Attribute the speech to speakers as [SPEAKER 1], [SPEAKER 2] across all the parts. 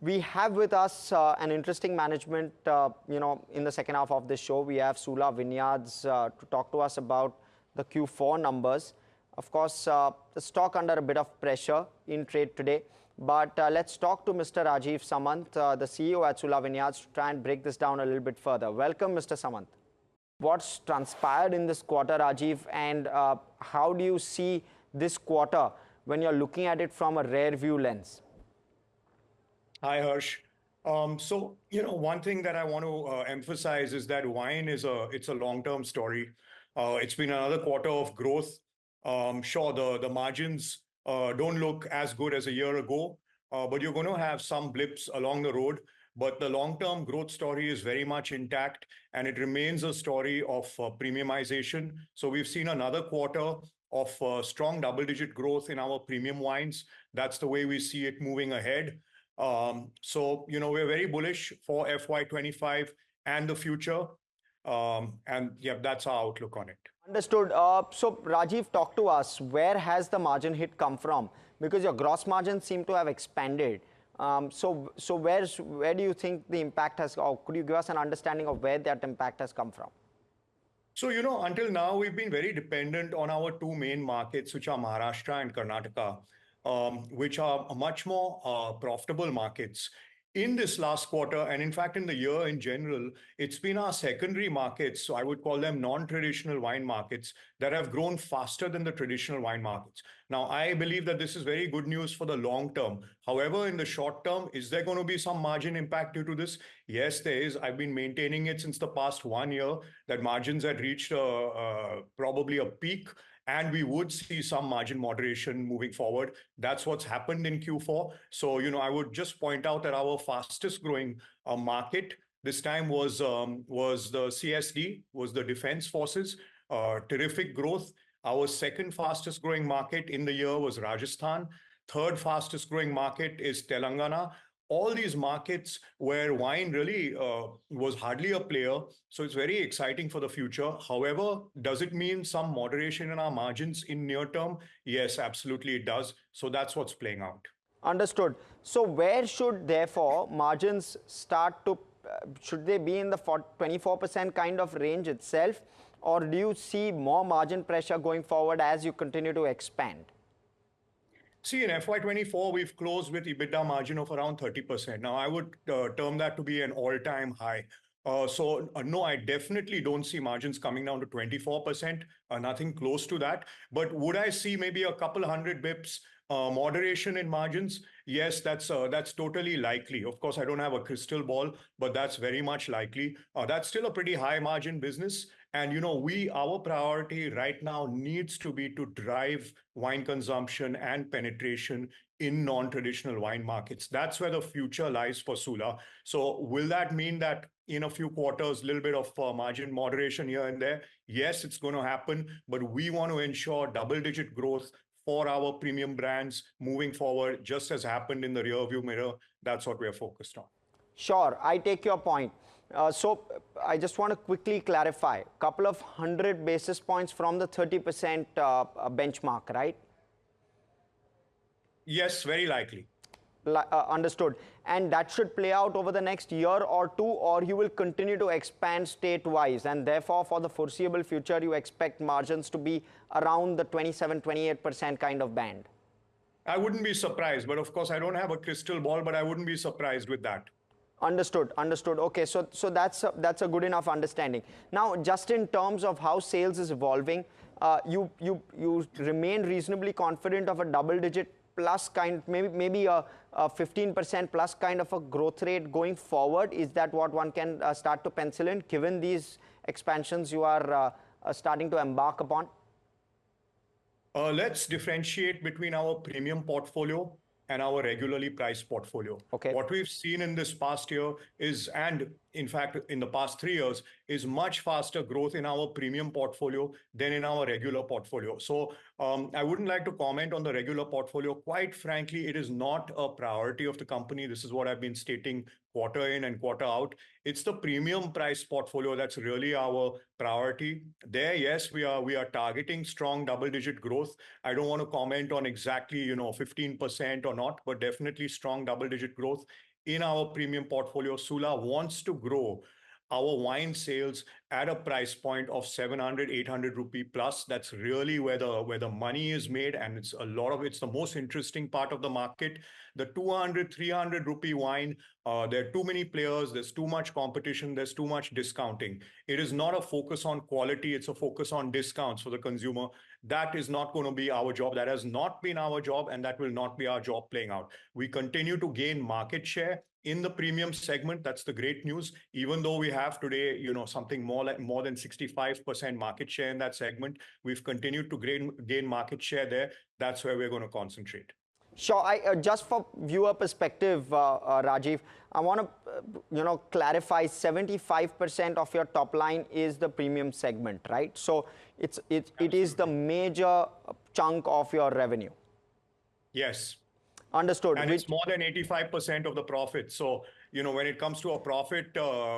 [SPEAKER 1] We have with us an interesting management, in the second half of this show. We have Sula Vineyards to talk to us about the Q4 numbers. Of course, the stock under a bit of pressure in trade today. But let's talk to Mr. Rajeev Samant, the CEO at Sula Vineyards, to try and break this down a little bit further. Welcome, Mr. Samant. What's transpired in this quarter, Rajeev, and how do you see this quarter when you're looking at it from a rear view lens?
[SPEAKER 2] Hi, Harsh. One thing that I want to emphasize is that wine it's a long-term story. It's been another quarter of growth. Sure, the margins don't look as good as a year ago, but you're going to have some blips along the road. But the long-term growth story is very much intact, and it remains a story of premiumization. So we've seen another quarter of strong double-digit growth in our premium wines. That's the way we see it moving ahead. We're very bullish for FY25 and the future. That's our outlook on it.
[SPEAKER 1] Understood. So Rajeev, talk to us. Where has the margin hit come from? Because your gross margins seem to have expanded. So where do you think the impact has, or could you give us an understanding of where that impact has come from?
[SPEAKER 2] So, until now, we've been very dependent on our two main markets, which are Maharashtra and Karnataka, which are much more profitable markets. In this last quarter, and in fact, in the year in general, it's been our secondary markets, so I would call them non-traditional wine markets, that have grown faster than the traditional wine markets. Now, I believe that this is very good news for the long term. However, in the short term, is there going to be some margin impact due to this? Yes, there is. I've been maintaining it since the past 1 year, that margins had reached probably a peak, and we would see some margin moderation moving forward. That's what's happened in Q4. So, I would just point out that our fastest growing market this time was the CSD, was the Defense Forces. Terrific growth. Our second fastest growing market in the year was Rajasthan. Third fastest growing market is Telangana. All these markets where wine really was hardly a player. So it's very exciting for the future. However, does it mean some moderation in our margins in near term? Yes, absolutely it does. So that's what's playing out.
[SPEAKER 1] Understood. So where should therefore margins start to, should they be in the 24% kind of range itself? Or do you see more margin pressure going forward as you continue to expand?
[SPEAKER 2] See, in FY24, we've closed with EBITDA margin of around 30%. Now, I would term that to be an all-time high. No, I definitely don't see margins coming down to 24%, nothing close to that. But would I see maybe a couple hundred bips moderation in margins? Yes, that's totally likely. Of course, I don't have a crystal ball, but that's very much likely. That's still a pretty high margin business. And, our priority right now needs to be to drive wine consumption and penetration in non-traditional wine markets. That's where the future lies for Sula. So will that mean that in a few quarters, a little bit of margin moderation here and there? Yes, it's going to happen. But we want to ensure double-digit growth for our premium brands moving forward, just as happened in the rearview mirror. That's what we're focused on.
[SPEAKER 1] Sure, I take your point. So I just want to quickly clarify, a couple of 100 basis points from the 30% benchmark, right?
[SPEAKER 2] Yes, very likely.
[SPEAKER 1] Understood. And that should play out over the next year or two, or you will continue to expand state-wise, and therefore for the foreseeable future, you expect margins to be around the 27-28% kind of band?
[SPEAKER 2] I wouldn't be surprised, but of course I don't have a crystal ball, but I wouldn't be surprised with that.
[SPEAKER 1] Understood. Okay, so that's a good enough understanding. Now, just in terms of how sales is evolving, you remain reasonably confident of a double-digit plus kind, maybe a 15% plus kind of a growth rate going forward. Is that what one can start to pencil in, given these expansions you are starting to embark upon?
[SPEAKER 2] Let's differentiate between our premium portfolio and our regularly priced portfolio.
[SPEAKER 1] Okay.
[SPEAKER 2] What we've seen in this past year is, and in fact, in the past 3 years, is much faster growth in our premium portfolio than in our regular portfolio. So I wouldn't like to comment on the regular portfolio. Quite frankly, it is not a priority of the company. This is what I've been stating quarter in and quarter out. It's the premium price portfolio that's really our priority. There, yes, we are targeting strong double-digit growth. I don't want to comment on exactly 15% or not, but definitely strong double-digit growth in our premium portfolio. Sula wants to grow our wine sales at a price point of 700, 800 rupee plus. That's really where the money is made, and it's the most interesting part of the market. The 200, 300 rupee wine, there are too many players, there's too much competition, there's too much discounting. It is not a focus on quality, it's a focus on discounts for the consumer. That is not going to be our job. That has not been our job, and that will not be our job playing out. We continue to gain market share in the premium segment. That's the great news. Even though we have today, something more than 65% market share in that segment, we've continued to gain market share there. That's where we're going to concentrate.
[SPEAKER 1] Sure. Just for viewer perspective, Rajeev, I want to clarify 75% of your top line is the premium segment, right? So it is the major chunk of your revenue.
[SPEAKER 2] Yes.
[SPEAKER 1] Understood.
[SPEAKER 2] And it's more than 85% of the profit. So, when it comes to a profit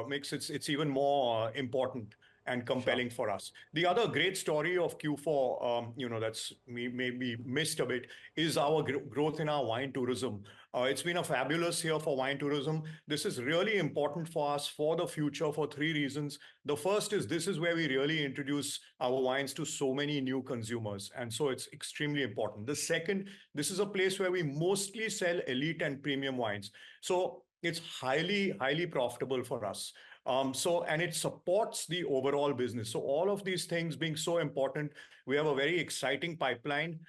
[SPEAKER 2] mix, it's even more important and compelling for us. The other great story of Q4, that's maybe missed a bit, is our growth in our wine tourism. It's been a fabulous year for wine tourism. This is really important for us for the future for three reasons. The first is this is where we really introduce our wines to so many new consumers. And so it's extremely important. The second, this is a place where we mostly sell elite and premium wines. So it's highly, highly profitable for us. And it supports the overall business. So all of these things being so important, we have a very exciting pipeline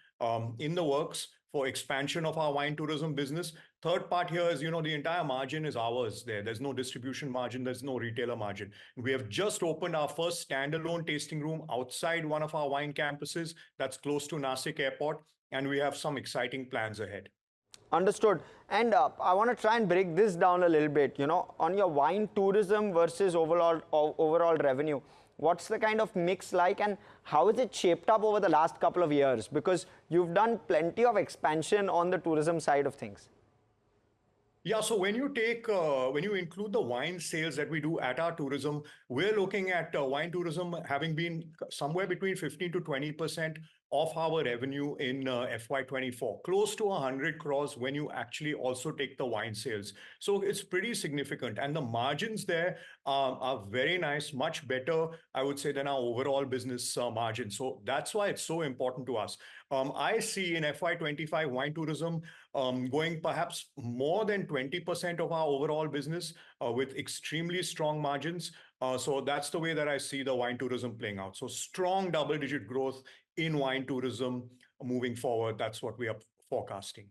[SPEAKER 2] in the works for expansion of our wine tourism business. Third part here is, the entire margin is ours there. There's no distribution margin. There's no retailer margin. We have just opened our first standalone tasting room outside one of our wine campuses that's close to Nasik Airport. And we have some exciting plans ahead.
[SPEAKER 1] Understood. And I want to try and break this down a little bit, on your wine tourism versus overall revenue. What's the kind of mix like, and how is it shaped up over the last couple of years? Because you've done plenty of expansion on the tourism side of things.
[SPEAKER 2] Yeah, so when you include the wine sales that we do at our tourism, we're looking at wine tourism having been somewhere between 15 to 20% of our revenue in FY24, close to 100 crores when you actually also take the wine sales. So it's pretty significant. And the margins there are very nice, much better, I would say, than our overall business margin. So that's why it's so important to us. I see in FY25 wine tourism going perhaps more than 20% of our overall business with extremely strong margins. So that's the way that I see the wine tourism playing out. So strong double-digit growth in wine tourism moving forward. That's what we are forecasting.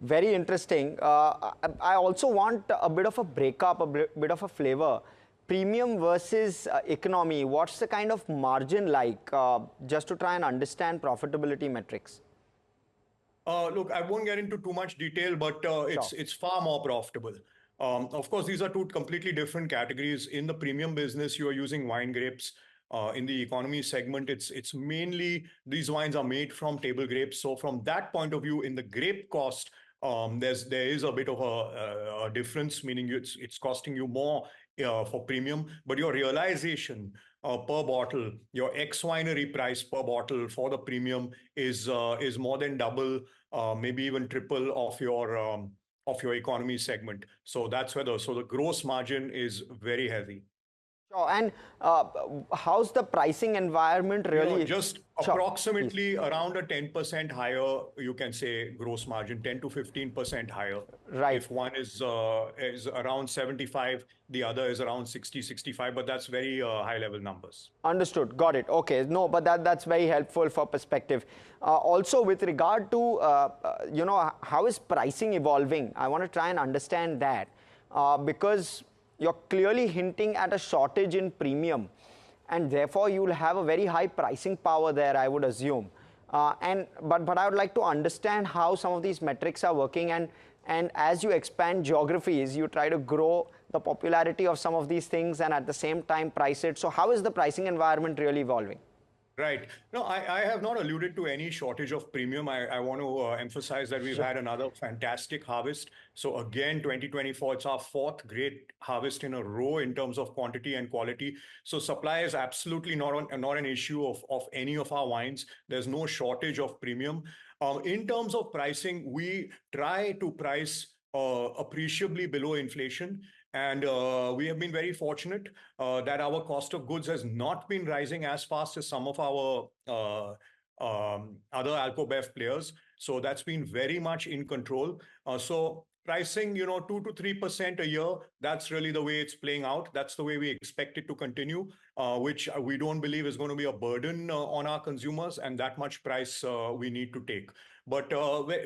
[SPEAKER 1] Very interesting. I also want a bit of a breakup, a bit of a flavor. Premium versus economy. What's the kind of margin like, just to try and understand profitability metrics?
[SPEAKER 2] Look, I won't get into too much detail, but it's far more profitable. Of course, these are two completely different categories. In the premium business, you are using wine grapes. In the economy segment, it's mainly these wines are made from table grapes. So from that point of view, in the grape cost, there is a bit of a difference, meaning it's costing you more for premium, but your realization per bottle, your ex-winery price per bottle for the premium is more than double, maybe even triple of your economy segment. So that's where the gross margin is very heavy.
[SPEAKER 1] Sure. And how's the pricing environment really?
[SPEAKER 2] Just approximately around a 10% higher, you can say, gross margin, 10 to 15% higher.
[SPEAKER 1] Right.
[SPEAKER 2] If one is around 75, the other is around 60, 65, but that's very high level numbers.
[SPEAKER 1] Understood. Got it. Okay. No, but that's very helpful for perspective. Also, with regard to, how is pricing evolving? I want to try and understand that because you're clearly hinting at a shortage in premium, and therefore you will have a very high pricing power there, I would assume. But I would like to understand how some of these metrics are working, and as you expand geographies, you try to grow the popularity of some of these things and at the same time price it. So how is the pricing environment really evolving?
[SPEAKER 2] Right. No, I have not alluded to any shortage of premium. I want to emphasize that we've had another fantastic harvest. So again, 2024, it's our fourth great harvest in a row in terms of quantity and quality. So supply is absolutely not an issue of any of our wines. There's no shortage of premium. In terms of pricing, we try to price appreciably below inflation. And we have been very fortunate that our cost of goods has not been rising as fast as some of our other alcobev players. So that's been very much in control. So pricing, 2 to 3% a year, that's really the way it's playing out. That's the way we expect it to continue, which we don't believe is going to be a burden on our consumers, and that much price we need to take. But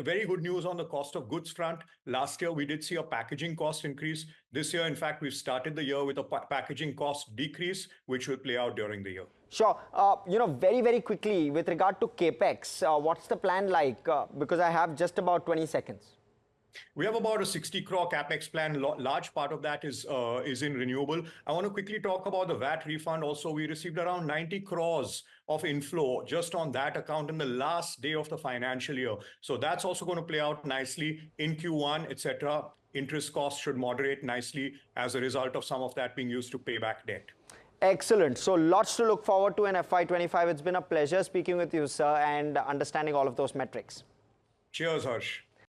[SPEAKER 2] very good news on the cost of goods front. Last year, we did see a packaging cost increase. This year, in fact, we've started the year with a packaging cost decrease, which will play out during the year.
[SPEAKER 1] Sure. Very, very quickly, with regard to capex, what's the plan like? Because I have just about 20 seconds.
[SPEAKER 2] We have about a 60 crore capex plan. Large part of that is in renewable. I want to quickly talk about the VAT refund. Also, we received around 90 crores of inflow just on that account in the last day of the financial year. So that's also going to play out nicely in Q1, etc. Interest costs should moderate nicely as a result of some of that being used to pay back debt.
[SPEAKER 1] Excellent. So lots to look forward to in FY25. It's been a pleasure speaking with you, sir, and understanding all of those metrics.
[SPEAKER 2] Cheers, Harsh.